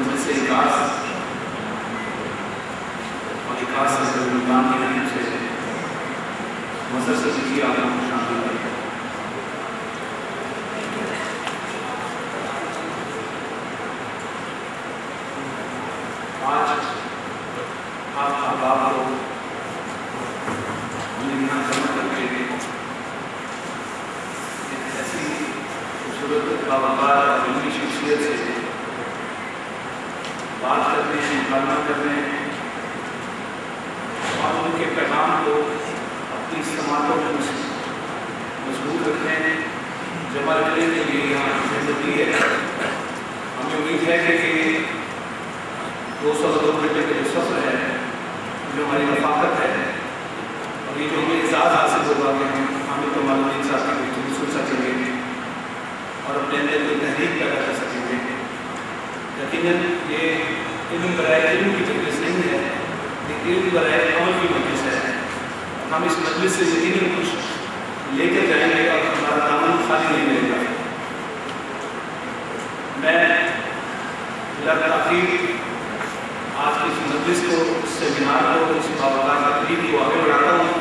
مجلس اکاس اور اکاس رمضان کی نعمت سے مظہر سے کسی آپ کو شامل ہے۔ آج آپ احباب کو یہاں جمع کر کے ایک ایسی خوبصورت باوقار علمی شخصیت سے بات کرنے ہیں، مکالمہ کرنے ہیں اور ان کے پیغام کو اپنی سماعتوں میں مضبوط رکھنے ہیں، جمع رکھنے کے لیے یہاں زندگی ہے۔ ہمیں امید ہے کہ 202 گھنٹے کا جو سفر ہے، جو ہماری رفاقت ہے، اور یہ جو ہمیں اعزاز حاصل ہوگا کہ ہم حامد کمال الدین صاحب کی گفتگو سن سکیں گے اور اپنے اندر کوئی تحریک پیدا کر سکیں گے۔ یقیناً یہ علم برائے علم کی مجلس نہیں ہے، یہ علم برائے عمل کی مجلس ہے۔ ہم اس مجلس سے یقیناً کچھ لے کر جائیں گے اور ہمارا دامن خالی نہیں رہے گا۔ میں بلا تاخیر آج کی اس مجلس کو، اس سیمینار کو، اس باوقار تقریب کو آگے بڑھاتا ہوں۔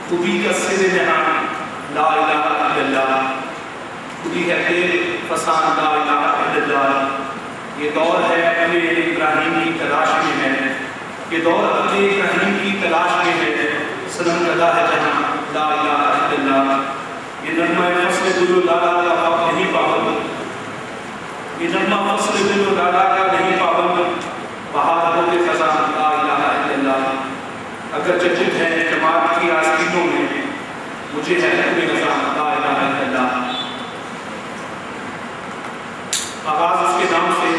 خودی کا سر نہان لا الہ الا اللہ، خودی ہے تیرے فسان لا الہ الا اللہ۔ یہ دور ہے اپنے ابراہیم کی تلاش میں ہے، یہ دور اپنے ابراہیم کی تلاش میں ہے، سنم کدا ہے جہاں لا الہ الا اللہ۔ یہ نغمہ فصل گل و لالا کا نہیں پابند، یہ نغمہ فصل گل و لالا کا نہیں پابند، بہار ہوتے خزاں لا الہ الا اللہ۔ اگر جدت ہے جماعت کی آستینوں میں، مجھے ہے حکم رضا لا الہ الا اللہ۔ آغاز اس کے نام سے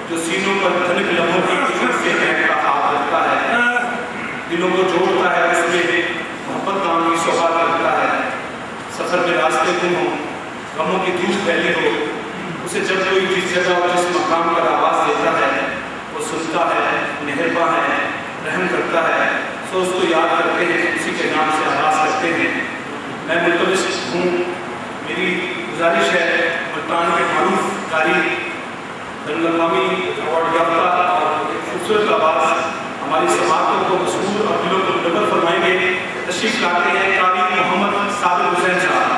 جو سینوں پر دھنک لمحوں کی خوشبو سے مہک کا ہاتھ رکھتا ہے، دلوں کو جوڑتا ہے، اس میں محبت نام کی سوغات رکھتا ہے۔ سفر میں راستے گم ہوں، غموں کی دھوپ پھیلی ہو، اسے جب کوئی جس جگہ اور جس مقام پر آواز دیتا ہے، وہ سنتا ہے، مہرباں ہے، رحم کرتا ہے، سو اس کو یاد کرتے ہیں، اسی کے نام سے آغاز کرتے ہیں۔ میں ملتمس ہوں، میری گزارش ہے ملتان کے معروف قاری، بین الاقوامی ایوارڈ یافتہ اور خوبصورت آواز ہماری سماعتوں کو مسحور اور دلوں کو منور فرمائیں گے۔ تشریف لاتے ہیں قاری محمد صابر حسین صاحب۔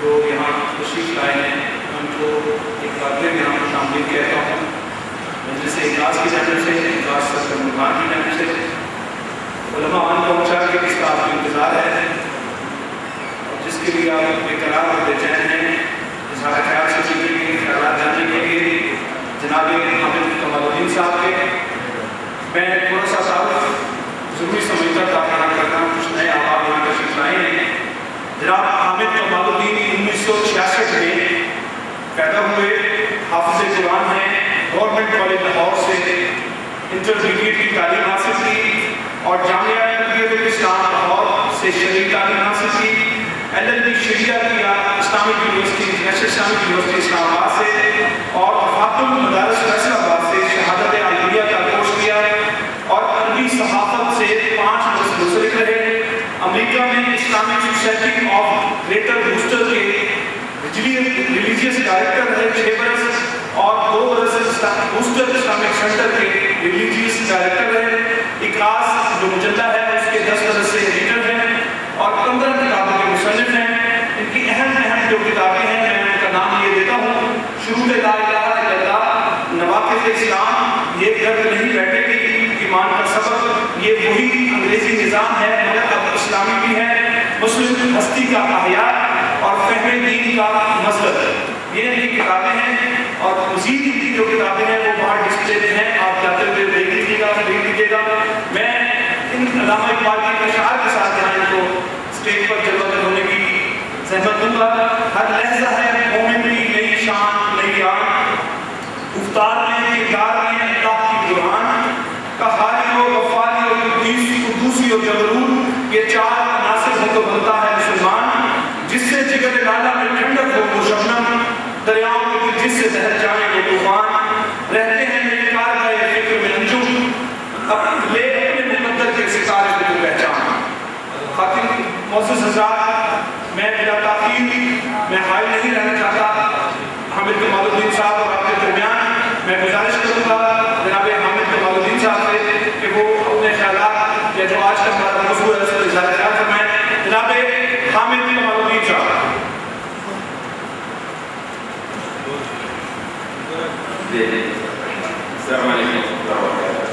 جو یہاں تشریف لائے ہیں ان کو ایک بار پھر یہاں خوش آمدید کہتا ہوں مجلس اجلاس کی جانب سے، اجلاس صدر مکان کی جانب سے، علماء ان پہنچا کے اس کا آپ کو انتظار ہے اور جس کے لیے آپ بے قرار اور بے چین ہیں، اظہار خیال سے چیزیں کے خیالات جاننے کے لیے جناب حامد کمال الدین صاحب کے میں تھوڑا سا تعارف ضروری سمجھتا تھا بیان کرنا، کچھ نئے آباد یہاں تشریف لائے ہیں۔ جناب حامد کمال الدین 1966 میں پیدا ہوئے، حافظ قرآن ہیں، گورنمنٹ کالج لاہور سے انٹرمیڈیٹ کی تعلیم حاصل کی اور جامعہ کلیت الاسلام لاہور سے شرعی تعلیم حاصل کی، LLB شریعہ کیا Islamic university national Islamic university Islamabad سے اور وفاق المدارس فیصل آباد سے شہادت عالمیہ کا کورس کیا اور عربی صحافت سے 5 برس منسلک رہے۔ امریکہ میں Islamic society of greater booster کے ریلیجیس ڈائریکٹر رہے 6 برس اور 2 برس بوسٹر اسلامک سینٹر کے ریلیجیس ڈائریکٹر رہے۔ اکراس جو مجلہ ہے اس کے 10 برس سے ایڈیٹر ہیں اور 15 کتابوں کے مصنف ہیں۔ ان کی اہم جو کتابیں ہیں میں ان کا نام یہ دیتا ہوں: شروط لا الہ الا اللہ، نواقض اسلام، یہ گرد نہیں بیٹھے گی، ایمان کا سبق، یہ وہی انگریزی نظام ہے مگر اب اسلامی بھی ہے، مسلم ہستی کا احیاء اور فہم دین کا مصدر، یہ ان کی کتابیں ہیں۔ اور مزید ان کی جو کتابیں ہیں وہ باہر ڈسپلے میں ہیں، آپ جاتے ہوئے دیکھ لیجیے گا۔ میں ان علامہ اقبال کی اشعار کے ساتھ یہاں ان کو اسٹیج پر جلوہ ہونے کی زحمت دوں گا۔ ہر لحظہ ہے مومن کی نئی شان نئی آن، گفتار میں کردار میں اللہ کی قرآن، قہاری و غفاری و قدوسی و جبروت، یہ 4 عناصر ہو تو بنتا ہے مسلمان، جس سے جگر لالا میں ٹھنڈک ہو وہ شبنم، دریاؤں کے جس سے دہل جائیں وہ طوفان، رہتے ہیں میرے کارگاہ فکر میں انجم، اب لے اپنے مقدر کے ستارے کو پہچان۔ خاتم معزز حضرات، میں بلا تاخیر میں حائل نہیں رہنا چاہتا۔ حامد کمال الدین صاحب اور آپ کے درمیان میں گزارش کروں گا جناب حامد کمال الدین صاحب سے کہ وہ اپنے خیالات یا جو آج کا ہمارا موضوع ہے اس پر اظہار خیال فرمائیں۔ جناب حامد کمال الدین صاحب۔ السلام علیکم ورحمۃ اللہ وبرکاتہ۔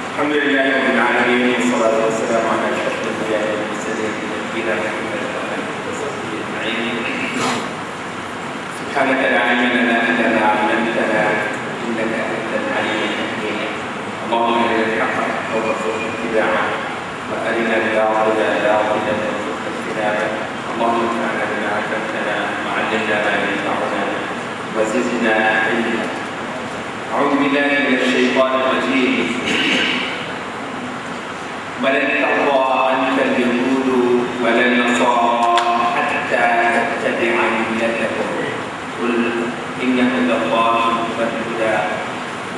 الحمد للہ رب العالمین والصلاۃ والسلام علی اشرف الانبیاء والمرسلین نبینا محمد وعلی آلہ وصحبہ اجمعین۔ سبحانک لا علم لنا الا ما علمتنا انک انت العلیم الحکیم۔ اللهم ارنا الحق حقا وارزقنا اتباعه وارنا الباطل باطلا وارزقنا اجتنابه۔ اللهم انفعنا بما علمتنا وعلمنا ما ينفعنا وزدنا علما۔ أعوذ بالله من الشيطان الرجيم۔ ولن ترضى عنك اليهود ولا النصارى حتى تتبع ملتهم قل إن هدى الله هو الهدى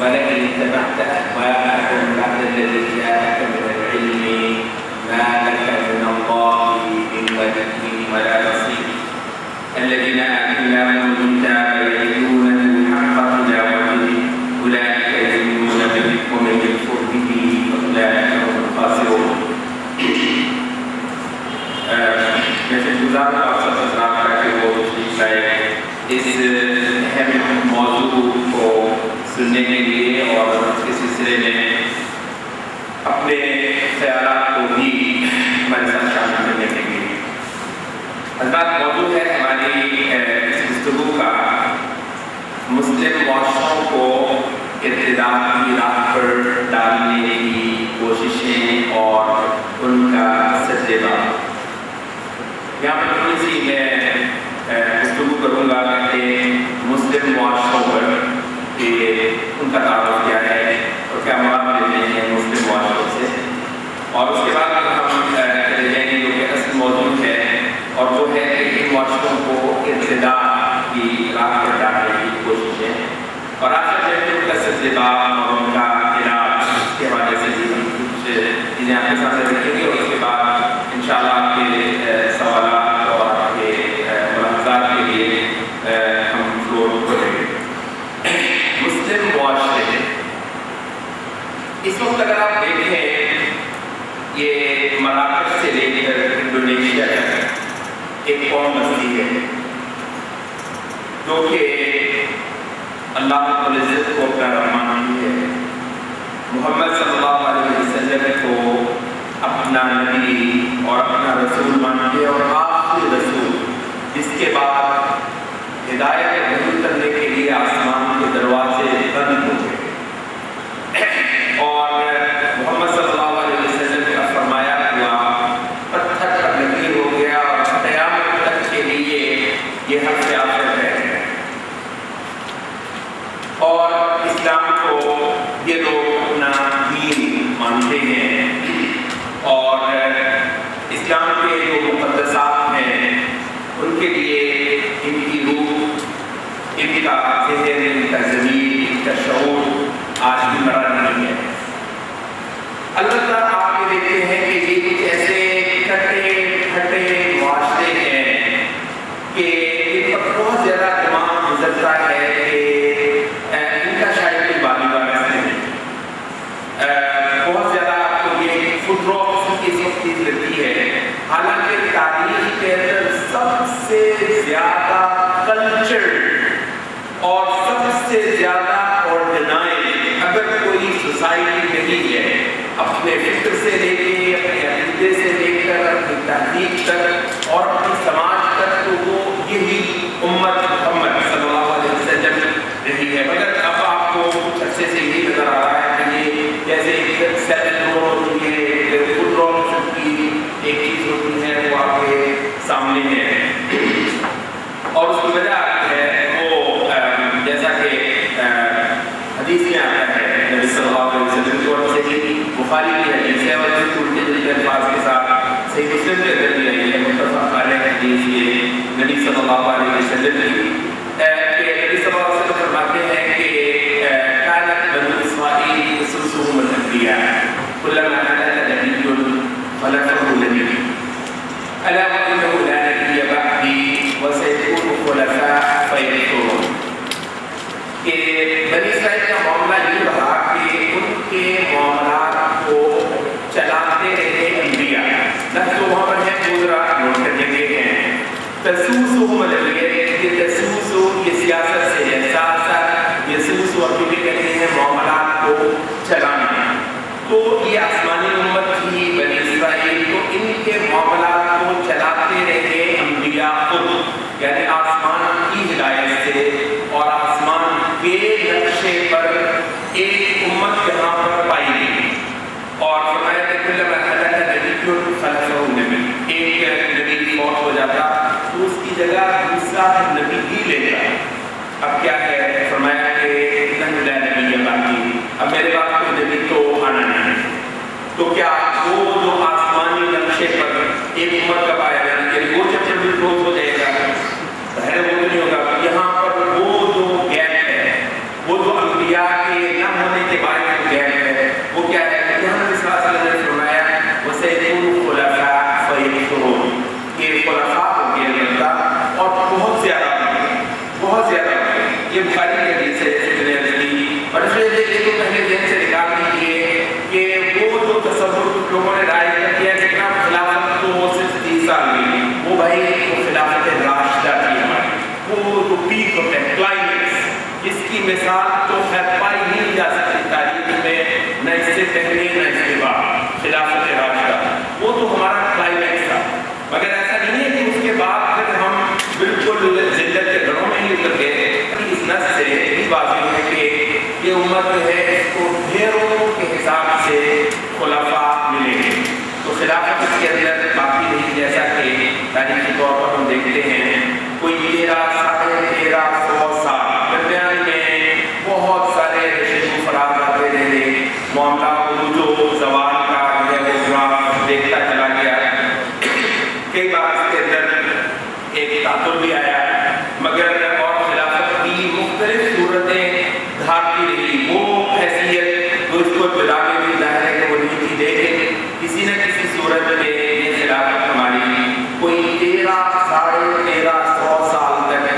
ولئن اتبعت أهواءهم بعد الذي جاءك من العلم ما لك من الله من ولي ولا نصير الذين آتيناهم الكتاب يتلونه حق تلاوته أولئك يؤمنون به ومن يكفر به فأولئك هم الخاسرون۔ میں شکرگزار ہوں آپ سب حضرات کا کہ وہ تشریف لائے اس اہم موضوع کو سننے کے لیے اور اس کے سلسلے میں اپنے خیالات کو بھی ہمارے ساتھ شامل کرنے کے لیے۔ حضرات، موضوع ہے ہماری اس گفتگو کا مسلم معاشروں کو ارتداد کی راہ پر ڈالنے کی کوششیں اور ان کا سجدہ۔ یہاں پر تھوڑی سی میں گفتگو کروں گا کہ مسلم معاشروں پر کہ ان کا تعارف کیا ہے اور کیا مراد لیتے ہیں مسلم معاشروں سے، اور اس کے بعد ہم چلے جائیں گے جو کہ اصل موضوع ہے اور وہ ہے کہ ان معاشروں کو ارتداد کی راہ پر ڈالنے کی کوششیں، اور آخر میں ان کا سجدہ اور ان کا علاج کے حوالے سے بھی ہم کچھ چیزیں آپ کے سامنے رکھیں گے، اور اس کے بعد انشاءاللہ آپ کے سوالات اور آپ کے ملاحظات کے لیے ہم فلور کھولیں گے۔ مسلم معاشرے اس وقت اگر آپ دیکھیں یہ مراکش سے لے کر انڈونیشیا تک ایک قوم بستی ہے جو کہ اللہ رب العزت کو اپنا رب مانتی ہے، محمد صلی اللہ علیہ وسلم کو اپنا نبی اور اپنا رسول مانتے ہیں، اور آخری رسول جس کے بعد ہدایت قبول کرنے کے لیے آسمان کے دروازے بند ہو گئے، اور محمد صلی اللہ علیہ وسلم کا فرمایا ہوا پتھر پر لکیر ہو گیا، اور قیامت تک کے لیے یہ حق آخر ہے۔ اور اسلام کو یہ لوگ اپنا دین مانتے ہیں، اور اسلام کے جو مقدسات ہیں ان کے لیے ان کی روح، ان کا ذہن، ان کا ضمیر، ان کا شعور آج بھی مرا نہیں ہے۔ البتہ آپ یہ دیکھتے ہیں کہ یہ کچھ ایسے کٹے پھٹے معاشرے ہیں کہ ان پر بہت زیادہ دماغ گزرتا ہے کہ ان کا شاید کوئی بالی وارث نہیں، بہت زیادہ آپ کو یہ فٹرو کی سب چیز لگتی ہے، حالانکہ تاریخ کے اندر سب سے زیادہ کلچر اور سب سے زیادہ آرگنائز اگر کوئی سوسائٹی نہیں ہے، اپنے فکر سے لے کے، اپنے عقیدے سے لے کر، اپنی تہذیب تک اور اپنی سماج تک، تو وہ یہی امت محمد صلی اللہ علیہ وسلم رہی ہے۔ مگر اب آپ کو کچھ عرصے سے یہی نظر آ رہا ہے کہ یہ جیسے سیل رول ہوتی ہے، فوڈ رول کی ایک چیز ہوتی ہے، وہ آپ کے سامنے ہے، اور اس کی وجہ ہے وہ جیسا کہ حدیث میں آتا ہے نبی صلی اللہ علیہ وسلم کی، اور صحیح بخاری کی حدیث ہے، اور الٹے جلدی الفاظ کے ساتھ صحیح مسلم کے اندر بھی آئی ہے، متفق علیہ حدیث یہ نبی صلی اللہ علیہ وسلم کی، کہ نبی صلی اللہ علیہ وسلم فرماتے ہیں کہ کانت بنو اسرائیل یسوسهم الانبیاء کلما هلك نبی خلفه نبی الا وانه لا نبی بعدی وسيكون خلفاء فيكثرون۔ کہ بنی اسرائیل کا معاملہ یہ رہا کہ ان کے معاملات کو چلاتے رہے انبیاء، لفظ وہاں پر ہے گزرا نوٹ کرنے کے ہیں، تسوسهم الانبیاء، یہ تسوسو یہ سیاست سے ہے، سیاست یسوسو ابھی بھی کہتے ہیں معاملات کو چلانا، تو یہ آسمانی امت تھی بنی اسرائیل، تو ان کے معاملات کو چلاتے رہے انبیاء خود، یعنی آسمان کی ہدایت سے اور آسمان کے نقشے پر ایک امت یہاں پر پائی گئی، اور فرمایا کہ کلما هلك نبی خلفه نبی، ایک نبی فوت ہو جاتا تو اس کی جگہ دوسرا نبی ہی لیتا۔ اب کیا ہے، فرمایا کہ انہ لا نبی بعدی، اب میرے بعد کوئی نبی تو آنا نہیں، تو کیا وہ جو آسمانی نقشے پر ایک امت کا پایا جانا، یعنی وہ جب بھی کلوز ہو جائے گا ظاہر وہ نہیں ہوگا، یہاں پر وہ جو گیپ ہے، وہ جو انبیاء کے نہ ہونے کے بعد جو گیپ ہے وہ کیا ہے، یہاں نبی صلی اللہ علیہ وسلم نے فرمایا وَسَيَكُونُ خُلَفَاءَ فَيَكْثُرُونَ، کہ خلفاء ہوں گے اللہ، اور بہت زیادہ بہت زیادہ، یہ بخاری کی حدیث ہے اور اس لیے یہ تو پہلے دن سے نکال دیجیے کہ وہ جو تصور لوگوں نے رائے کیا کہ خلافت تو صرف 30 سال ہوئی، وہ بھائی وہ خلافت راشدہ تھی ہماری، وہ جو پیک ہوتا ہے کلائمیکس، جس کی مثال تو خیر پائی نہیں جا سکتی تاریخ میں، نہ اس سے پہلے نہ اس کے بعد، خلافت راشدہ وہ تو ہمارا کلائمیکس تھا، مگر ایسا نہیں ہے کہ اس کے بعد پھر ہم بالکل ذلت کے گھروں میں ہی اتر گئے۔ اس نص سے یہ واضح ہے کہ یہ امت ہے اس کو ڈھیروں کے حساب سے خلفاء ملیں گے، تو خلافت اس کے اندر باقی نہیں، جیسا کہ تاریخی طور پر ہم دیکھتے ہیں کوئی 1300 سال درمیان میں بہت سارے رشید فرار آتے رہے، معاملہ جو زوال کا ہے وہ گراف دیکھتا چلا گیا، کئی بار اس کے اندر ایک تعطل بھی آیا، مگر اور خلافت کی مختلف صورتیں دھارتی رہی، وہ حیثیت جو اس کو بلا کے بھی ظاہر ہے کہ وہ نہیں تھی، لیکن کسی نہ کسی صورت میں یہ خلافت ہماری کوئی 1300 سال تک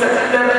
70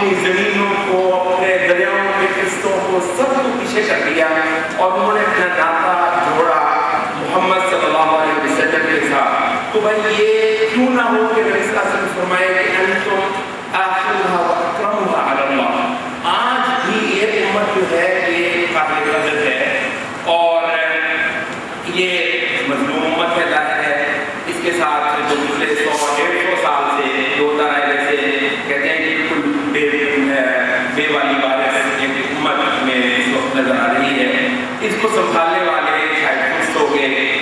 اپنی زمینوں کو، اپنے دریاؤں کے قسطوں کو، سب کو پیچھے کر دیا اور انہوں نے اپنا ناطا جوڑا محمد صلی اللہ علیہ وسلم کے ساتھ. تو بھائی یہ کیوں نہ ہو کہ نبی صلی اللہ علیہ وسلم فرمائے کہ انتم آخرها واکرمها علی اللہ. آج بھی یہ امت جو ہے یہ قابل قدر ہے اور یہ مظلوم امت ہے، ظاہر ہے. اس کے ساتھ جو پچھلے 100-150 سال سے جو ہوتا رہا ہے، جیسے کہتے ہیں کہ بالکل بے والی بارش ایک امت میں اس وقت نظر آ رہی ہے. اس کو سنبھالنے والے شاید کچھ ہو گئے.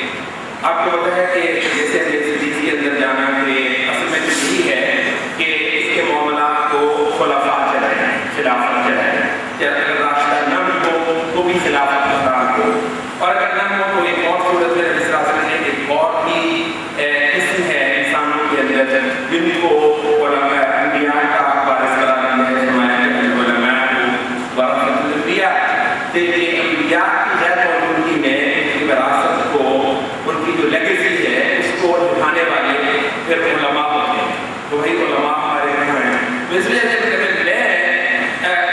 آپ کو پتا ہے کہ جیسے حدیث کے اندر جانا کہ اصل میں تو یہی ہے کہ اس کے معاملات کو خلفاء چلائیں، خلافت چلائیں. اگر راستہ نہ بھی ہو تو بھی خلافت مقرر ہو، اور اگر نہ ہو تو ایک اور صورت میں اس راستے میں ایک اور بھی قسم ہے انسانوں کے اندر جن کو علماء انبیاء کا وارث قرار دیا ہے. فرمایا کہ علماء ورثۃ الانبیاء، کہ انبیاء کی غیر موجودگی میں ان کی وراثت کو، ان کی جو لیگیسی ہے اس کو نبھانے والے پھر علماء ہوتے ہیں. تو وہی علماء ہمارے یہاں ہیں. اس لیے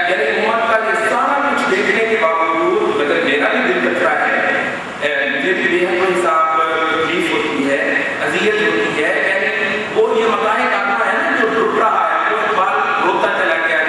یعنی امت کا یہ سارا کچھ دیکھنے کے باوجود مگر میرا بھی دل کچرا ہے، مجھے بھی بے حد حساب تکلیف ہوتی ہے، اذیت ہوتی ہے. یعنی وہ یہ متاع کعبہ ہے نا جو ٹوٹ رہا ہے، وہ اقبال روتا چلا گیا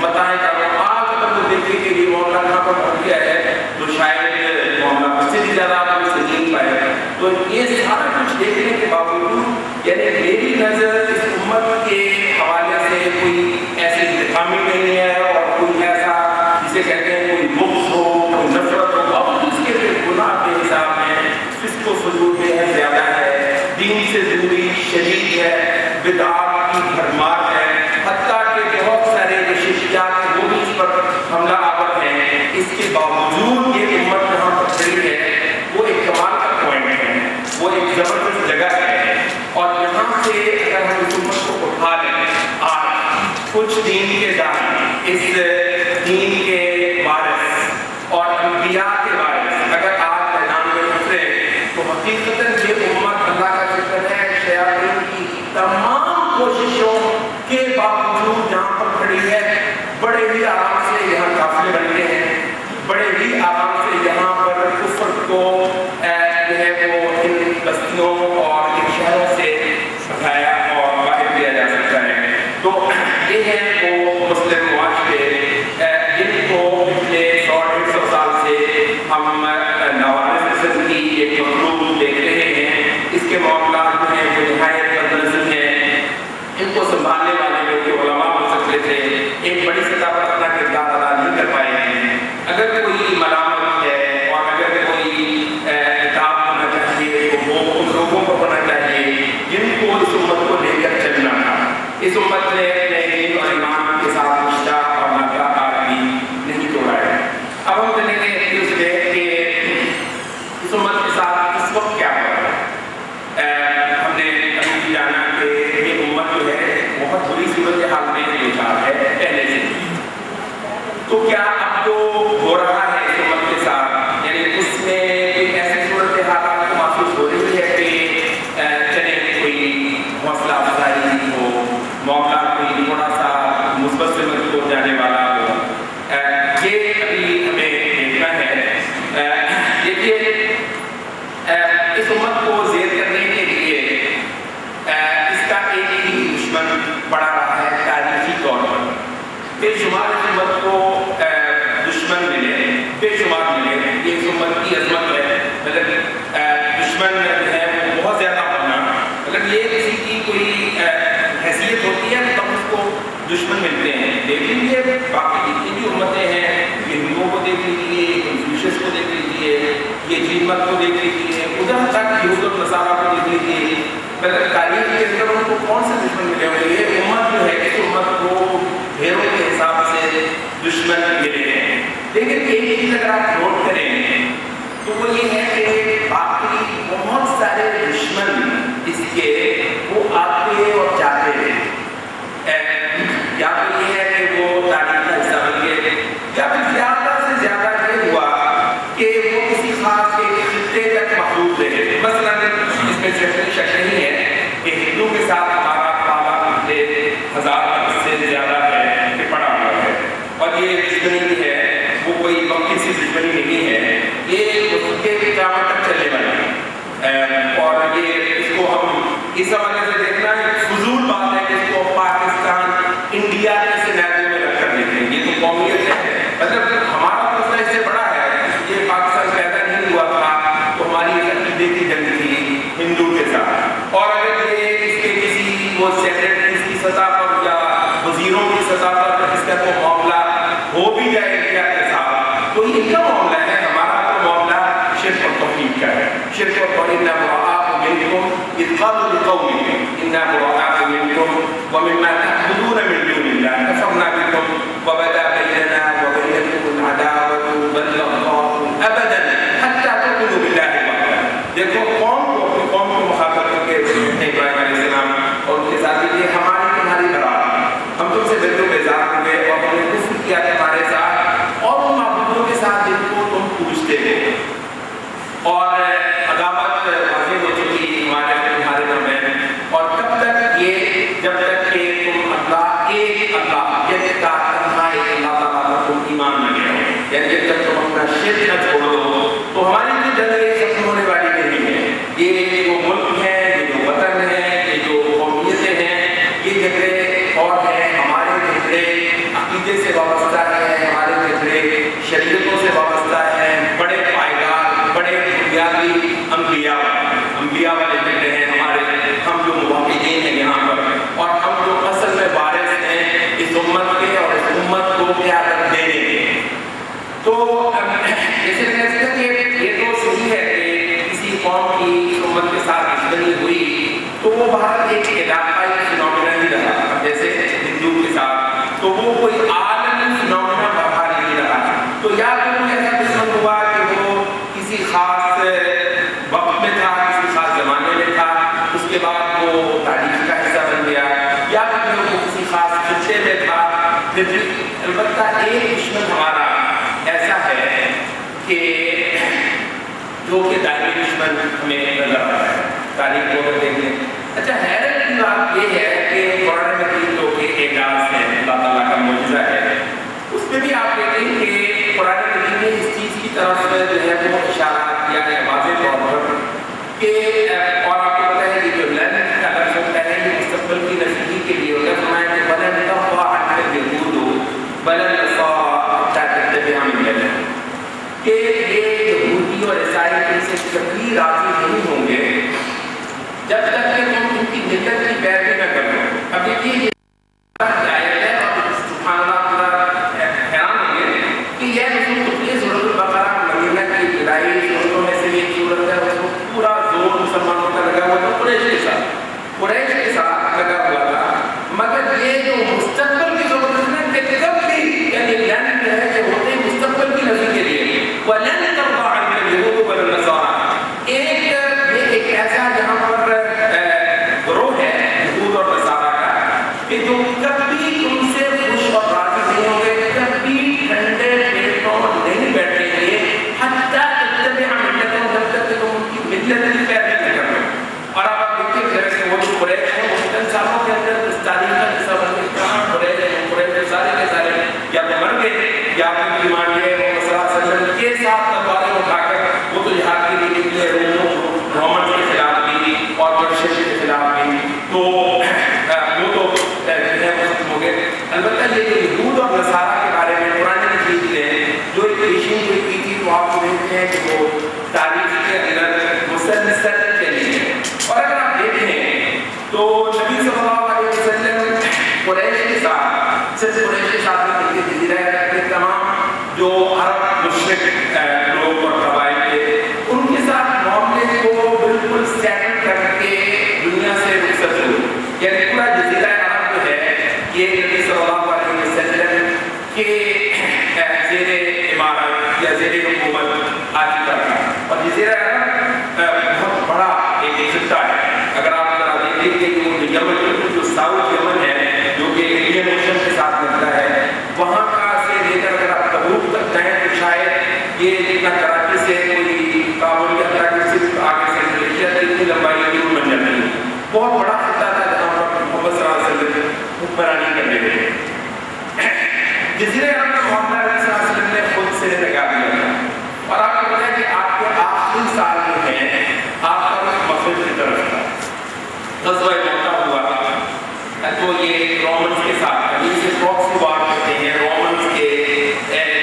متاع کعبہ آج اگر وہ دیکھے کہ یہ معاملہ کہاں پر پہنچ گیا ہے تو شاید معاملہ اس سے بھی زیادہ آپ کو سنجید پائے. تو یہ سارا کچھ دیکھنے کے باوجود یعنی میری نظر اس امت کے حوالے سے کوئی ایسی انتقامی نہیں ہے اور کوئی ایسا جسے کہتے ہیں کوئی بغض ہو، کوئی نفرت ہو. اب اس کے گناہ کے حساب میں فسق و فجور بے حد زیادہ ہے، دین سے دوری شدید ہے، بدعات کی بھرمار ہے، حتیٰ کہ بہت سارے جو شرکیات ہیں وہ بھی اس پر حملہ آور ہیں. اس کے باوجود یہ امت جہاں پر کھڑی ہے وہ ایک کمال کا پوائنٹ ہے، وہ ایک زبردست جگہ ہے. اور یہاں سے اگر ہم اس امت کو اٹھا لیں، آج کچھ دین کے داعی، اس دین کے وارث اور انبیاء کے وارث اگر آج میدان میں اترے تو حقیقتاً یہ امت اللہ کا شکر ہے شیاطین کی تمام کوششوں کے باوجود جہاں پر کھڑی ہے بڑے ہی آرام سے یہاں قافلے بنتے ہیں، بڑے ہی آرام سے یہاں پر کفر کو جو ہے وہ ان بستیوں اور ان شہروں سے ہٹایا اور باہر کیا جا سکتا ہے. تو یہ ہے وہ مسلم معاشرے جن کو پچھلے 100-150 سال سے ہم نوارث قسم کی ایک مخلوق دیکھ رہے ہیں. اس کے معاملات جو ہیں وہ نہایت بدنظم ہیں. ان کو سنبھالنے والے جو کہ علماء ہو سکتے تھے ایک بڑی سطح پر اپنا کردار ادا نہیں کر پائے ہیں. اگر کوئی ملامت ہے اور اگر کوئی عتاب ہونا چاہیے تو وہ ان لوگوں کو ہونا چاہیے جن کو اس امت کو لے کر چلنا تھا. اس امت نے اپنے دین اور ایمان کے ساتھ رشتہ اور ناطہ بھی نہیں توڑا ہے. اب ہم چلیں گے اس پہ کہ اس امت کے ساتھ اس وقت کیا ہو رہا ہے. ہم نے ابھی جانا کہ یہ امت جو ہے بہت بری صورتحال میں دچار ہے پہلے سے. تو کیا اب جو ہو رہا ہے اس امت کے ساتھ یعنی اس میں ایک ایسی صورتحال آپ کو محسوس ہو رہی ہے کہ چلے کوئی حوصلہ افزائی ہو، معاملات کوئی تھوڑا سا مثبت سے ہو جانے والا ہو؟ یہ ابھی ہمیں دیکھنا ہے. دیکھیے اس امت کو زیر کرنے کے لیے اس کا ایک ہی دشمن پڑا رہا ہے تاریخی طور پر. بے شمار اس امت کو دشمن ملے، بے شمار ملے. یہ اس امت کی عظمت ہے. مطلب دشمن جو ہے وہ بہت زیادہ ہونا، مطلب یہ کسی کی کوئی حیثیت ہوتی ہے تو اس کو دشمن ملتے ہیں. دیکھ لیجیے باقی جتنی بھی امتیں ہیں، ہندوؤں کو دیکھ لیجیے، کنفیوشس کو دیکھ لیجیے، یہ جین مت کو دیکھ لیجیے، ادھر تک یہود و نصارہ کو دیکھ لیجیے. مطلب تاریخ کے اندر ان کو کون سے دشمن ملے ہوئے؟ یہ امت جو ہے اس امت کو ڈھیروں کے حساب سے دشمن ملے ہیں. لیکن ایک چیز اگر آپ نوٹ کریں تو وہ یہ ہے کہ باقی بہت سارے دشمن اس کے وہ آتے اور جاتے ہیں. یا تو یہ ہے کہ وہ تاریخ کا حصہ بن گئے، یا پھر زیادہ سے زیادہ یہ ہوا کہ وہ کسی خاص کے خطے تک محدود رہے. مثلا اس میں شک نہیں ہے کہ ہندو کے ساتھ ہمارا تعلق 1000 سے زیادہ مثال طور پر اس کا کوئی معاملہ ہو بھی جائے انڈیا کے ساتھ تو یہ کیا معاملہ ہے؟ ہمارا تو معاملہ شرک اور توحید کا ہے. شرک اور توحید نہ براء منکم اذ قالوا لقومهم انا براء منکم ومما تعبدون من دون الله كفرنا بكم وبدا بيننا وبينكم العداوة والبغضاء ابدا حتى تؤمنوا بالله وحده. دیکھو قوم کو مخاطب کر کے ابراہیم علیہ السلام اور ان کے ساتھ یہ ہماری تمہاری برات، ہم تم سے بے بیزار ہوئے اور ہم نے کفر کیا تمہارے ساتھ اور ان معبودوں کے ساتھ جن کو تم پوجتے ہو اور عداوت واضح ہو چکی تمہارے درمیان. اور تب تک یہ جب تک کہ تم اللہ ایک اللہ یکتا تنہا ایک اللہ تعالیٰ پر تم ایمان نہ لے آؤ، یعنی جب تک تم اپنا شرک نہ چھوڑ دو تو ہماری جو جنگ ختم ہونے والی نہیں ہے. یہ جو ملک ہے، یہ جو وطن ہے، یہ جو قومیتیں ہیں، یہ جھگڑے اور ہیں ہمارے جھگڑے عقیدے سے وابستہ ہیں، ہمارے جھگڑے شریعتوں سے وابستہ ہیں، بڑے پائیدار بڑے بنیادی انبیاء والے جھگڑے ہیں ہمارے. ہم جو موحدین ہیں یہاں پر اور ہم جو اصل میں وارث ہیں اس امت کے اور اس امت کو قیادت دینے کے. تو جیسے میں نے کہا کہ یہ تو صحیح ہے کہ کسی قوم کی امت کے ساتھ دشمنی ہوئی تو وہ بہت ایک علاقائی فنومینا ہی رہا. جیسے ہندو کے ساتھ تو وہ کوئی عالمی فنومینا باہر نہیں رہا. تو یا تو کوئی ایسا دشمن ہوا کہ وہ کسی خاص وقت میں تھا، کسی خاص زمانے میں تھا، اس کے بعد وہ تاریخ کا حصہ بن گیا، یا پھر وہ کسی خاص خطے میں تھا. البتہ ایک دشمن ہمارا ایسا ہے کہ جو کہ دائمی دشمن ہمیں نظر آتا ہے تاریخ کو اگر دیکھیں. اچھا حیرت کی بات یہ ہے کہ قرآن مجید جو کہ اعجاز ہے، اللہ تعالیٰ کا معجزہ ہے، اس میں بھی آپ دیکھیں کہ قرآن مجید نے اس چیز کی طرف جو ہے وہ اشارہ کیا ہے واضح طور پر کہ اور آپ کو پتہ ہے کہ جو لن کا لفظ ہوتا ہے یہ مستقبل کی نفی کے لیے ہوتا ہے. فرمایا کہ بلن تقوى عنك اليهود بلن النصارى حتى تتبع ملتهم، کہ یہ یہودی اور عیسائی ان سے کبھی راضی نہیں ہوں گے جب تک کہ تم ان کی ملت کی پیروی نہ کرو. اب دیکھیے یہ آیت ہے اور سبحان اللہ پورا حیران ہوں گے کہ یہ رسول سورۃ البقرہ مدینہ کی ابتدائی سورتوں میں سے ایک سورت ہے. اس کو پورا زور مسلمانوں کا لگا ہوا تھا، قریش کے ساتھ لگا ہوا تھا. مگر یہ جو مستقبل کی ضرورت ہے کہ کب بھی یعنی لن جو ہے کہ ہوتے مستقبل کی نفی کے لیے وَلَن تَرْضَىٰ عَنْكَ الْيَهُودُ وَلَا النَّصَارَىٰ. ایک ایسا جہاں پر گروہ ہے یہود اور نصارہ کا کہ جو کبھی تم سے خوش اور راضی نہیں ہوں گے، کبھی ٹھنڈے پیٹوں نہیں بیٹھیں گے حتیٰ تتبع ملتهم، جب تک کہ تم ان کی ملت کی پیروی نہ کرو. اور آپ دیکھیے جیسے وہ جو قریش ہیں وہ چند سالوں کے اندر اس تاریخ کا حصہ بن کے کہاں قریش سارے کے سارے یا تو مر گئے یا پھر ایمان لے محمد صلی اللہ علیہ وسلم کے ساتھ تلواریں اٹھا کر وہ تو جہاد کے لیے نکلے، رومن کے خلاف بھی اور برشش کے خلاف بھی. تو وہ تو ختم ہو گئے. البتہ یہ جو یہود اور نصارہ کے بارے میں قرآن مجید نے جو ایک پیشین ہوئی کی تھی تو آپ کو دیکھتے ہیں کہ وہ تاریخ کے اندر مسلسل چلی ہے. اور اگر آپ دیکھیں تو نبی صلی اللہ علیہ وسلم قریش کے ساتھ صرف قریش کے ساتھ نہیں بلکہ جزیرہ عرب کے تمام جو عرب مشرک لوگ اور قبائل تھے ان کے ساتھ معاملے کو بالکل سیٹل کر کے دنیا سے رخصت ہوئے. یعنی پورا جزیرہ عرب جو ہے یہ نبی صلی اللہ علیہ وسلم کے زیر عمارت یا زیر حکومت آ چکا تھا. اور جزیرہ عرب بہت بڑا ایک خطہ ہے. اگر آپ دیکھیں کہ وہ یمن جو ساؤتھ یمن ہے جو کہ انڈین اوشن کے ساتھ ملتا ہے وہاں کا سے لے کر اگر آپ تبوک تک جائیں تو شاید یہ جتنا کراچی سے کوئی کابل یا کراچی سے آگے سے ملیشیا تک کی لمبائی کی بن جاتی ہے. بہت بڑا خطہ تھا جہاں پر محمد صلی اللہ علیہ وسلم حکمرانی کرنے لگے. جزیرہ عرب کا معاملہ نبی صلی اللہ علیہ وسلم نے خود سے لگا دیا تھا. اور آپ کو پتہ ہے کہ آپ کے آخری سال جو ہیں آپ کا مغرب کی طرف تھا. غزوہ موتا ہوا تھا تو یہ رومنز کے ساتھ سے پراکسی وار کرتے ہیں. رومنز کے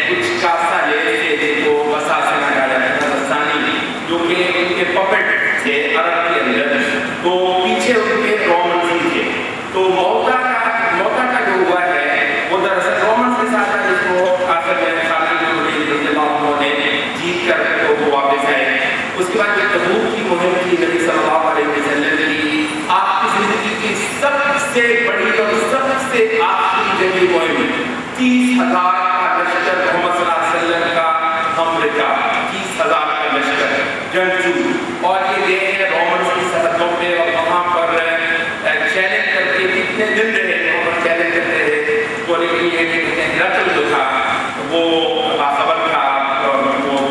کچھ کاسا لے تھے جن کو بساسنا کہا جاتا تھا، بسانی جو کہ ان کے پپٹ تھے عرب کے اندر، تو پیچھے ان کے رومنز ہی تھے. تو موتا کا جو ہوا ہے وہ موسم تھی نبی صلی اللہ علیہ وسلم کی، آپ کی زندگی کی سب سے بڑی اور سب سے آخری جنگی مہم 30,000 کا لشکر محمد صلی اللہ علیہ وسلم کا حملے کا 30,000 کا لشکر جنگجو، اور یہ گئے ہیں رومنس کی سرحدوں پہ اور وہاں پر چیلنج کر کے کتنے دن رہے وہاں پر چیلنج کرتے رہے، تو لیکن یہ کہ ہرقل جو تھا وہ باخبر تھا اور وہ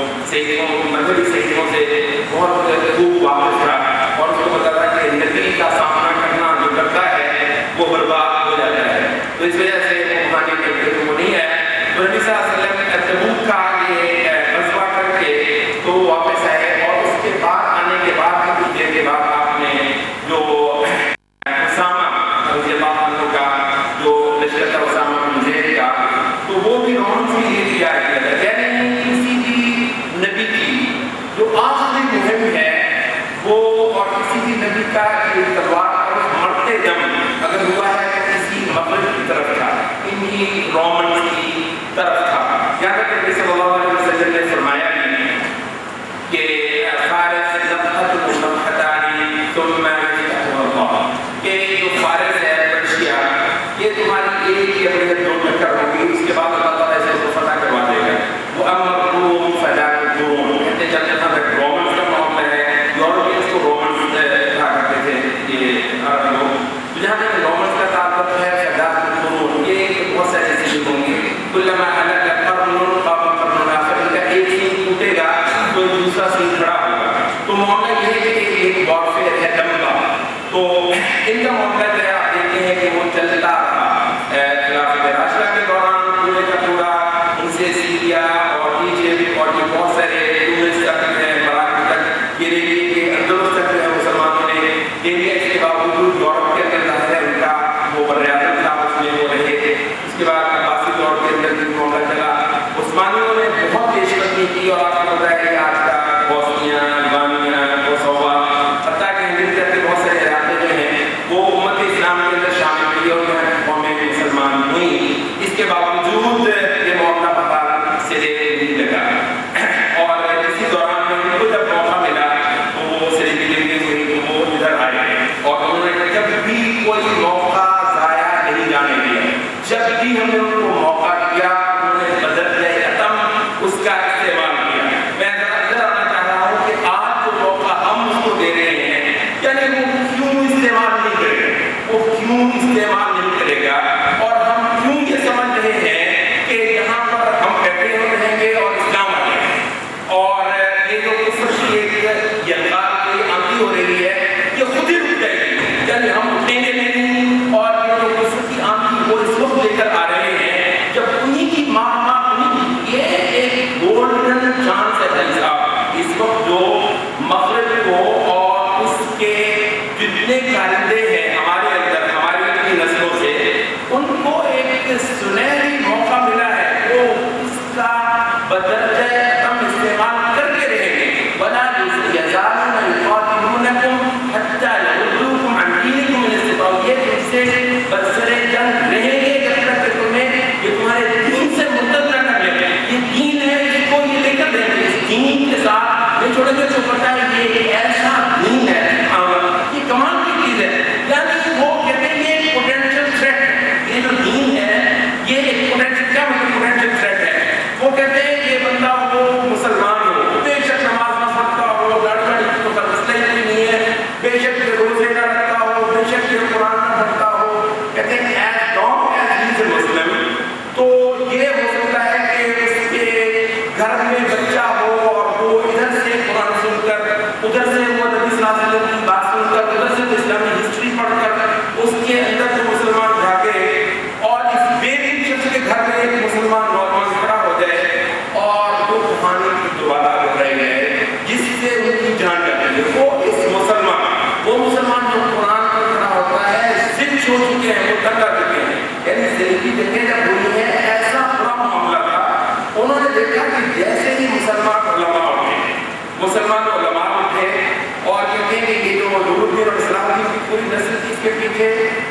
مذہبی صحیحوں سے بہت خوب واقف تھا اور اس کو پتا تھا کہ نبی کا سامنا کرنا جو کرتا ہے وہ برباد ہو جاتا ہے، تو اس وجہ سے وہ کہانی کے وہ نہیں ہے۔ تو نبی صلی اللہ علیہ وسلم تبوک کا یہ غزوہ کر کے تو واپس آئے، اور اس کے بعد آنے کے بعد کچھ دیر کے بعد آپ نے جو اسامہ رضی اللہ عنہ کا جو لشکر تھا اسامہ بن زید کا، تو وہ بھی رومن سے یہ تیار کیا تھا، یعنی کسی بھی نبی کی جو آخری مہم ہے وہ، اور کسی بھی نبی کا تلوار پر مرتے دم اگر ہوا ہے تو کسی مغرب کی طرف تھا، انہی رومن کی طرف تھا۔ یہاں تک کہ صلی اللہ علیہ وسلم نے فرمایا کہ فارس نبحت نبحتانی ثم یفتح اللہ، کہ جو فارس ہے پرشیا یہ تمہاری ایک یا بڑے دو ٹکر ہوگی، اس کے بعد اللہ تعالیٰ اسے کو فتح کروا دے گا۔ وہ امر روم فلا تدوم، کہتے چلتے تھا کہ رومنس کا معاملہ ہے، یورپینس کو رومنس کہا کرتے تھے یہ عرب لوگ، جہاں تک رومنس کا تعلق ہے فلا تدوم، یہ بہت سارے چیزیں ہوں گی، کلما حلق قرن قام قرن آخر، ان کا ایک سین ٹوٹے گا تو دوسرا سین کھڑا ہوگا، تو معاملہ یہ ہے کہ ایک وارفیئر ہے لمبا، تو ان کا معاملہ جو ہے آپ دیکھتے ہیں کہ وہ چلتا رہا خلافت راشدہ کے دوران پورے کا پورا، ان سے سیریا اور ایجپٹ اور جو بہت سارے ٹورسٹ تک ہیں مراکش تک، یہ دیکھیے کہ اندلس تک جو ہے مسلمانوں نے لے لیا، اس کے باوجود یورپ کے اندر ظاہر ہے ان کا وہ براعظم تھا، اس میں وہ رہے، اس کے بعد عباسی دور کے اندر بھی معاملہ چلا، عثمانیوں نے بہت پیش قدمی کی، اور آپ کو پتا ہے کہ آج کا بوسنیا البانیا کوسووا حتیٰ کہ ہندوستان تک کے بہت سارے علاقے جو ہیں وہ امت اسلام کے اندر شامل ہوئی اور قومیں مسلمان ہوئی، اس کے باوجود یہ معاملہ پتا سرے نہیں لگا، اور اسی دوران میں ان کو جب موقع ملا تو وہ سرے کی زندگی ہوئی تو وہ ادھر آئے، اور انہوں نے جب بھی کوئی موقع ضائع نہیں جانے دیا، جب بھی ہم نے ان کو موقع دیا انہوں نے بدل عتم اس کا استعمال کیا۔ میں ذرا ادھر آنا چاہ رہا ہوں کہ آج جو موقع ہم اس کو دے رہے ہیں، یعنی وہ کیوں استعمال نہیں کرے گا، وہ کیوں استعمال نہیں کرے گا، اور ہم کیوں یہ سمجھ رہے ہیں کہ یہاں پر ہم بیٹھے ہوئے رہیں گے اور اسلام آ جائے گا، اور یہ جو کفر کی ایک یلغار کی آندھی ہو رہی ہے یہ خود ہی رک جائے گی، یعنی ہم اٹھیں گے نہیں، اور یہ جو کفر کی آندھی وہ اس وقت لے کر آ رہے ہیں جب انہی کی ماں یہ ایک گولڈن چانس ہے بھائی صاحب، اس وقت جو مغرب کو اور اس کے جتنے کارندے ہیں ہمارے اندر ہماری اپنی نسلوں سے ان کو ایک سنہری موقع ملا ہے، وہ اس کا بدرجہ کم استعمال کر کے رہیں گے، وَلَا يَزَالُونَ يُقَاتِلُونَكُمْ حَتَّى يَرُدُّوكُمْ عَنْ دِينِكُمْ إِنِ اسْتَطَاعُوا، یہ تم سے برسر جنگ رہیں گے جب تک کہ تمہیں یہ تمہارے دین سے مرتد نہ کر لیں، یہ دین ہے اس کو یہ لے کر دیں گے، اس دین کے ساتھ نہیں چھوڑیں گے، تو پتہ ہے یہ ایسا دین ہے، یہ کمال کی چیز ہے، یعنی وہ کہتے ہیں یہ پوٹینشیل تھریٹ ہے، یہ جو دین ہے یہ ایک پوٹینشیل، کیا مطلب پوٹینشیل تھریٹ ہے، وہ کہتے ہیں یہ بندہ وہ مسلمان ہو، بے شک نماز نہ پڑھتا ہو، گاڑی تو کا مسئلہ ہی نہیں ہے، بے شک یہ روزے نہ رکھتا ہو، بے شک یہ قرآن نہ پڑھتا ہو، کہتے ہیں ایز لانگ ایز ہی از مسلم، تو یہ ہو سکتا ہے کہ اس کے گھر میں بچہ ہو اور وہ ادھر سے قرآن سن کر، ادھر سے وہ نبی صلی اللہ علیہ وسلم کی بات سن کر، ادھر سے اسلامی ہسٹری پڑھ کر اس کے اندر جو مسلمان جاگے، اور اس بے دین شخص کے گھر میں ایک مسلمان نوجوان کھڑا ہو جائے اور وہ کہانی کی دوبارہ دہرائی جائے جس سے ان کی جان جاتی ہے، وہ مسلمان جو قرآن پر کھڑا ہوتا ہے ضد چھوڑ چکے ہیں، وہ تنگ آ چکے ہیں، یعنی زندگی جنگیں جب ہوئی ہیں ایسا برا معاملہ تھا، انہوں نے دیکھا کہ جیسے ہی مسلمان علماء اٹھے اور کہتے ہیں کہ یہ جو نور الدین اور اسلام الدین کی پوری نسل تھی اس کے پیچھے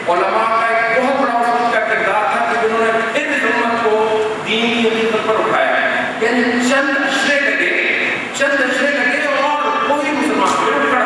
علماء کا ایک بہت بڑا اس وقت کا کردار تھا کہ جنہوں نے پھر اس امت کو دین کی حقیقت پر اٹھایا، یعنی چند اشرے لگے اور کوئی مسلمان پھر اٹھ کھڑا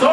100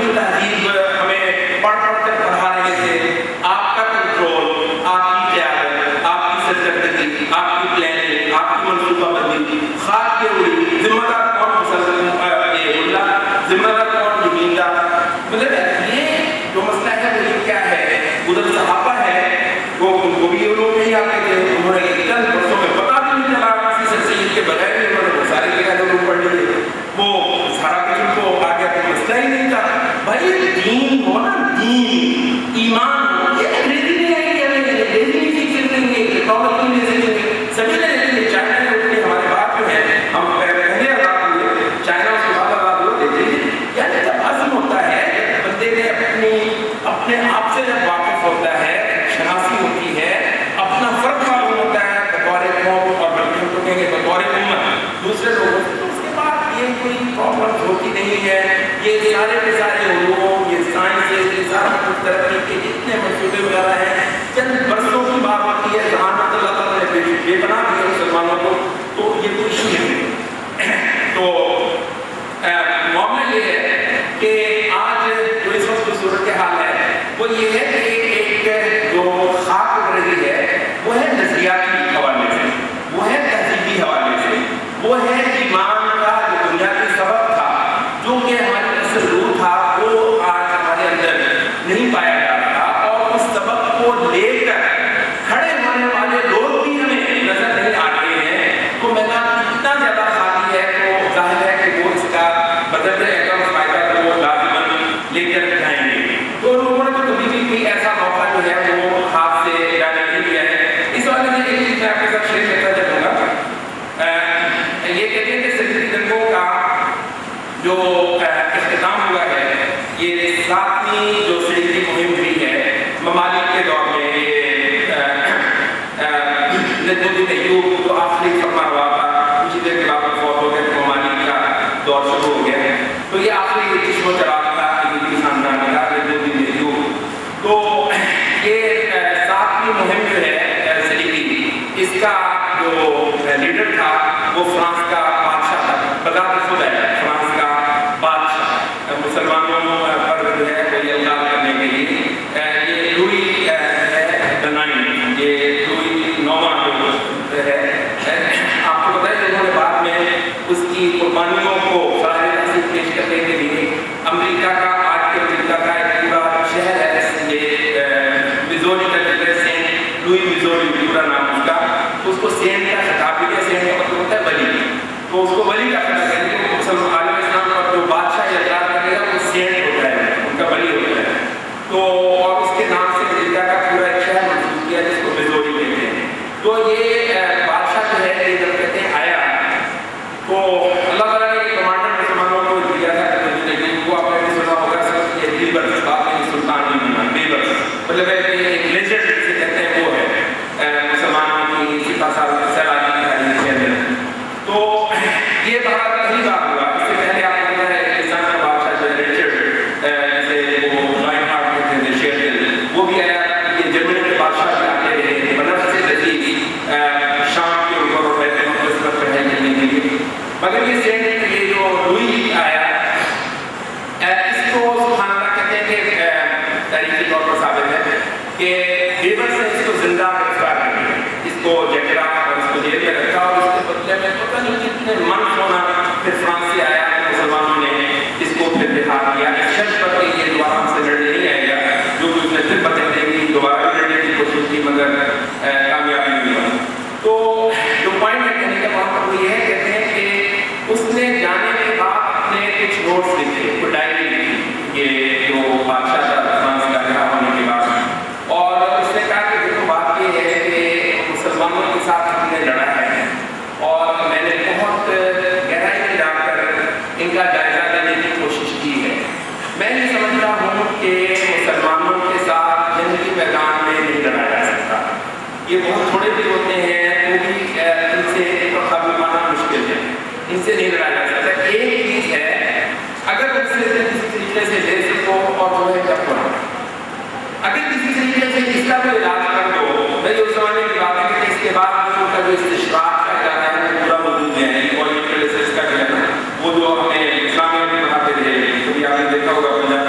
مذہبی تہذیب ہمیں پڑھ کر پڑھا رہے تھے، آپ کا کنٹرول، آپ کی قیادت، آپ کی سرکردگی، آپ کی پلاننگ، آپ کی منصوبہ بندی، خاک کے اڑی، ذمہ دار کون ذمہ دار کون زمیندار، مطلب یہ جو مسئلہ ہے وہ یہ کیا ہے؟ ادھر صحابہ ہے وہ بھی یہ لوگ نہیں آتے تھے، انہوں نے چند برسوں میں پتا بھی نہیں چلا کسی سے سید کے بغیر بھی انہوں نے سارے کتابیں پڑھ لیے، وہ سارا کچھ ان کو آگے کوئی مسئلہ ہی نہیں تھا۔ بھائی دین ہو نا، دین ایمان ہو، یہ انگریزی نہیں آئی کہ انگریزی نہیں سیکھ سکتے ہیں، ٹیکنالوجی نہیں سیکھ سکتے، سبھی نے لیکن چائنا نے اٹھ کے ہمارے بات جو ہے ہم پہلے آزاد ہوئے، چائنا اس کے بعد آزاد ہوئے دیکھیے، یعنی جب عزم ہوتا ہے، بندے نے اپنے آپ سے جب واقف ہوتا ہے، شناسی ہوتی ہے، اپنا فرق معلوم ہوتا ہے بطور قوم اور بلکہ ہم تو کہیں گے بطور امت دوسرے لوگوں سے، تو اس کے بعد یہ کوئی پرابلم ہوتی نہیں ہے۔ یہ سارے کے سارے علوم، یہ سائنس، یہ سارا کچھ ترقی کے جتنے منصوبے وغیرہ ہیں چند برسوں کی بات ہوتی ہے، جہاں اللہ تعالیٰ نے بے پناہ دیا مسلمانوں کو، تو یہ کوئی ایشو نہیں۔ تو معاملہ یہ ہے کہ آج جو اس وقت کی صورتحال ہے وہ یہ ہے کہ ایک جو خاک اڑ رہی ہے وہ ہے نظریاتی حوالے سے، وہ ہے تہذیبی حوالے سے، وہ ہے ایمان کا جو بنیادی سبب تھا، جو کہ ہماری اصل روح تھا، وہ آج ہمارے اندر نہیں پایا جا رہا، اور اس سبب کو لے کر کھڑے ہونے والے لوگ بھی ہمیں نظر نہیں آ رہے ہیں۔ تو میدان اتنا زیادہ خالی ہے تو ظاہر ہے کہ وہ اس کا بدل فائدہ تو وہ لازماً لے کر جائیں گے۔ تو لوگوں نے تو کبھی بھی کوئی ایسا موقع جو ہے وہ ہاتھ سے جانے نہیں دیا ہے۔ اس والے میں ایک چیز میں آپ کے ساتھ شیئر کرتا چلوں گا، یہ کہتے ہیں کہ سلسلے جنگوں کا جو اختتام ہوا ہے، یہ 7ویں جو سلسلے مہم ہوئی ہے ممالک کے دور میں، یہ ندم الدین ایوب جو آخری فرما ہوا تھا، کچھ دیر کے بعد فوت ہو گئے، ممالک کا دور شروع ہو گیا، تو یہ آخری چشم و چراغ تھا ایوبی خاندان کا، ندم الدین ایوب۔ تو یہ 7ویں مہم جو ہے سلیبی، اس کا جو لیڈر تھا وہ فرانس کا بادشاہ تھا، بذات خود ہے فرانس کا بادشاہ، مسلمانوں پر جو ہے کوئی الغام کرنے کے لیے یہ لوئی دنائن، یہ لوئی نوواں جو ہے، آپ کو پتہ ہے کہ انہوں نے بعد میں اس کی قربانیوں کو خراج تحسین پیش کرنے کے لیے امریکہ کا، آج کے امریکہ کا ایک پورا شہر ہے، یہ میزوری کا جو ہے سینٹ لوئی میزوری پورا نام اس کا، اس کو سینٹ کا خطاب دیا، سینٹ کا مطلب ہوتا ہے ولی، تو اس کو ولی کا خطاب دیا، مسلمان عالم اسلام پر جو بادشاہ اعتراض کرے گا وہ سینٹ ہوتا ہے، ان کا ولی ہوتا ہے، تو اور اس کے نام سے امریکہ کا پورا ایک شہر منسوب کیا جس کو میزوری کہتے ہیں۔ تو یہ بادشاہ جو ہے یہ جب کہتے ہیں آیا تو اللہ تعالیٰ نے کمانڈر مسلمانوں کو دیا تھا کہ وہ آپ نے سنا ہوگا سر، یہ بیبرس، بات نہیں سلطان نہیں بنا، بیبرس مطلب ہے کہ ایک لیجنڈ جسے کہتے ہیں وہ ہے مسلمانوں کی سپاہ سالاری کی تاریخ کے اندر۔ تو یہ بہت پہلی بار ہوا، اس سے پہلے آپ کو پتہ ہے انگلستان کا بادشاہ جو ہے رچرڈ، جیسے وہ لائن ہارٹ کہتے ہیں شیئر، وہ بھی آیا، یہ جرمنی کے بادشاہ بھی آتے رہے بنفس سے لذیذ شام کے اوپر اور بیت المقدس پر چڑھائی کرنے کے لیے، مگر یہ سینٹ یہ جو لوئی آیا اس کو سبحان اللہ کہتے ہیں کہ تاریخی طور پر ثابت ہے کہ بیبرس نے اس کو زندہ گرفتار کر لیا، اس کو جکڑا اور اس کو جیل میں رکھا، اور اس کے بدلے میں پتہ نہیں کتنے من ہونا، پھر فرانس سے آیا، مسلمانوں نے اس کو پھر بحال کیا، ایک شرط پر کہ یہ دوبارہ ہم سے لڑنے نہیں آئے گا، جو کہ اس نے پھر بدل دے گی، دوبارہ لڑنے کی کوشش کی مگر کامیاب نہیں ہوا۔ تو جو پوائنٹ ہے کہنے کا وہاں پر وہ یہ ہے، کہتے ہیں کہ اس نے جانے کے بعد اپنے کچھ نوٹس لکھے، کوئی ڈائری لکھی، یہ جو بادشاہ تھا فرانس کا رہا ہونے کے بعد، اور اس نے کہا کہ دیکھو بات یہ ہے کہ مسلمانوں کے ساتھ ہم نے لڑا ہے، اور میں نے بہت گہرائی میں جا کر ان کا جائزہ لینے کی کوشش کی ہے، میں نہیں سمجھتا ہوں کہ مسلمانوں کے ساتھ جنگ کے میدان میں نہیں لڑا جا سکتا، یہ بہت تھوڑے بھی ہوتے ہیں، وہ بھی ان سے قابو پانا مشکل ہے، ان سے نہیں لڑا جا سکتا۔ ایک چیز ہے، اگر ان سے کسی طریقے سے لے سکو اور جو ہے کب کرو، اگر کسی طریقے سے اس کا کوئی علاج کر دو، میں یہ اس زمانے کی بات ہے کہ اس کے بعد ان کا جو استشراق کا ادارہ ہے وہ پورا موجود ہے، کا جو ہے وہ جو ہمیں اسلامیہ میں پڑھاتے رہے، کبھی آپ نے دیکھا ہوگا پنجاب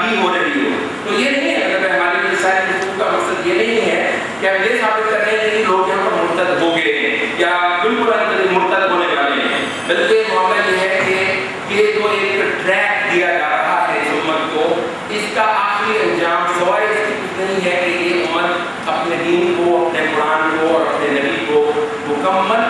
بھی ہو رہی ہو. تو یہ نہیں ہے مطلب ہمارے لیے ساری گفتگو کا مقصد یہ نہیں ہے کہ ہم یہ ثابت کرنے کے لیے لوگ یہاں پر مرتد ہو گئے ہیں یا بالکل مرتد ہونے والے ہیں، بلکہ معاملہ یہ ہے کہ یہ جو ایک ٹریک دیا جا رہا ہے اس امت کو، اس کا آخری انجام سوائے اس کی کچھ نہیں ہے کہ یہ امت اپنے دین کو، اپنے قرآن کو اور اپنے نبی کو مکمل